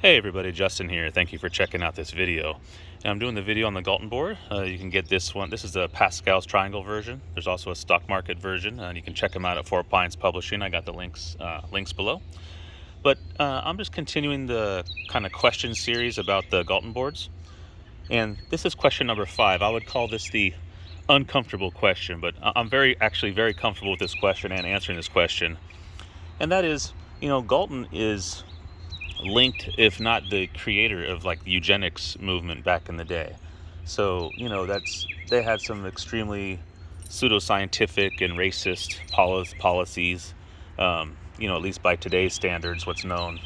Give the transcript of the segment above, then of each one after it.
Hey everybody, Justin here. Thank you for checking out this video. And I'm doing the video on the Galton board. You can get this one. This is the Pascal's Triangle version. There's also a stock market version, and you can check them out at Four Pines Publishing. I got the links below. But I'm just continuing the kind of question series about the Galton boards. And this is question number 5. I would call this the uncomfortable question, but I'm actually very comfortable with this question and answering this question. And that is, Galton is linked, if not the creator of like the eugenics movement back in the day. So they had some extremely pseudoscientific and racist policies, at least by today's standards, what's known.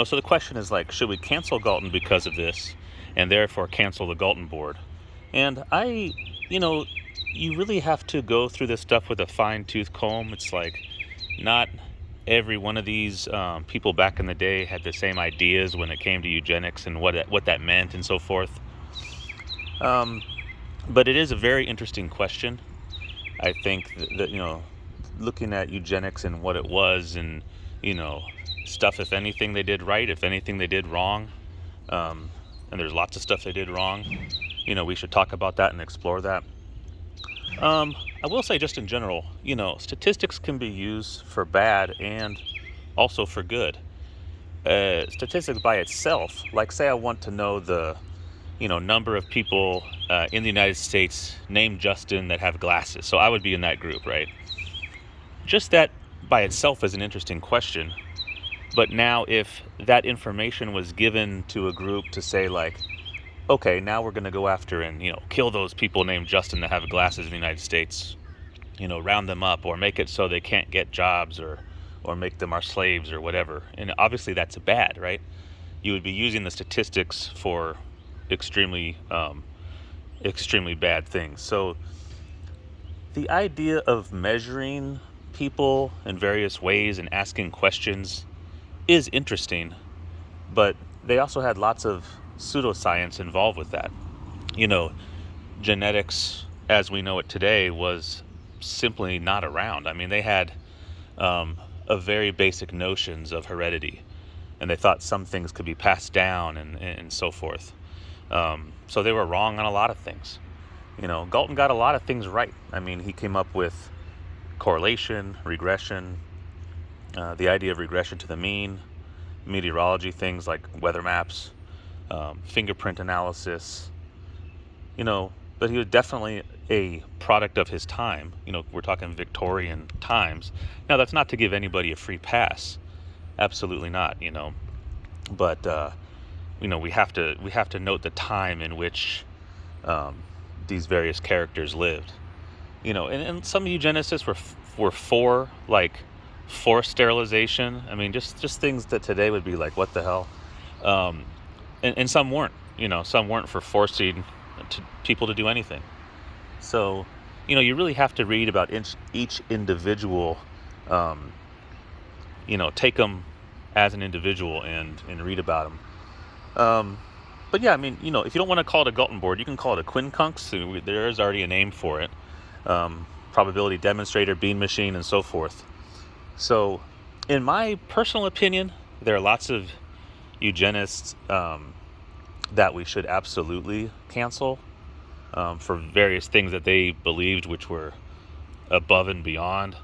So the question is like, should we cancel Galton because of this and therefore cancel the Galton board? And you really have to go through this stuff with a fine-tooth comb. It's like not every one of these people back in the day had the same ideas when it came to eugenics and what that meant and so forth. But it is a very interesting question. I think that looking at eugenics and what it was, and stuff, if anything they did right, if anything they did wrong, and there's lots of stuff they did wrong. We should talk about that and explore that. I will say, just in general, statistics can be used for bad and also for good. Statistics by itself, like say I want to know the, number of people in the United States named Justin that have glasses. So I would be in that group, right? Just that by itself is an interesting question. But now if that information was given to a group to say like, okay, now we're going to go after and, kill those people named Justin that have glasses in the United States, round them up or make it so they can't get jobs or make them our slaves or whatever. And obviously that's bad, right? You would be using the statistics for extremely bad things. So the idea of measuring people in various ways and asking questions is interesting, but they also had lots of pseudoscience involved with that. Genetics as we know it today was simply not around. I mean, they had a very basic notions of heredity, and they thought some things could be passed down and so forth. So they were wrong on a lot of things. Galton got a lot of things right. I mean, he came up with correlation, regression, the idea of regression to the mean, meteorology, things like weather maps, fingerprint analysis, but he was definitely a product of his time. We're talking Victorian times. Now, that's not to give anybody a free pass. Absolutely not, but, we have to note the time in which these various characters lived, and some eugenicists were for like forced sterilization. I mean, just things that today would be like, what the hell? And some weren't, some weren't for forcing people to do anything. So, you really have to read about each individual, take them as an individual and read about them. But yeah, I mean, if you don't want to call it a Galton board, you can call it a quincunx. There is already a name for it. Probability demonstrator, bean machine, and so forth. So, in my personal opinion, there are lots of eugenists that we should absolutely cancel for various things that they believed which were above and beyond.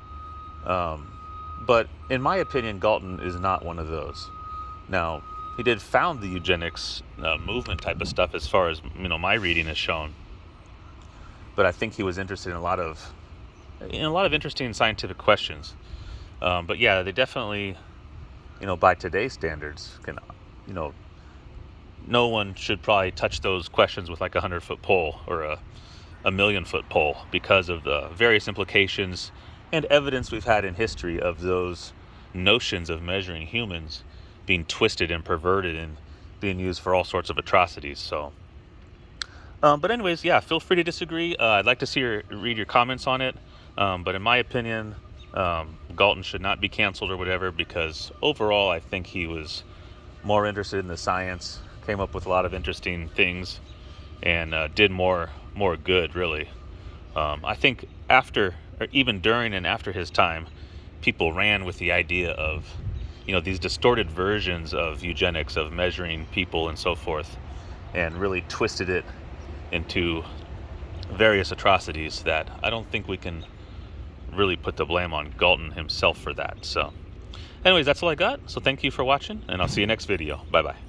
But in my opinion, Galton is not one of those. Now, he did found the eugenics movement type of stuff as far as my reading has shown. But I think he was interested in a lot of interesting scientific questions. But yeah, they definitely, by today's standards, can, no one should probably touch those questions with like 100-foot pole or a 1,000,000-foot pole because of the various implications and evidence we've had in history of those notions of measuring humans being twisted and perverted and being used for all sorts of atrocities. So, but anyways, yeah, feel free to disagree. I'd like to read your comments on it. But in my opinion, Galton should not be canceled or whatever, because overall I think he was more interested in the science, came up with a lot of interesting things, and did more good, really. I think after, or even during and after his time, people ran with the idea of, these distorted versions of eugenics, of measuring people and so forth, and really twisted it into various atrocities that I don't think we can really put the blame on Galton himself for that. So anyways, that's all I got. So thank you for watching, and I'll see you next video. Bye bye.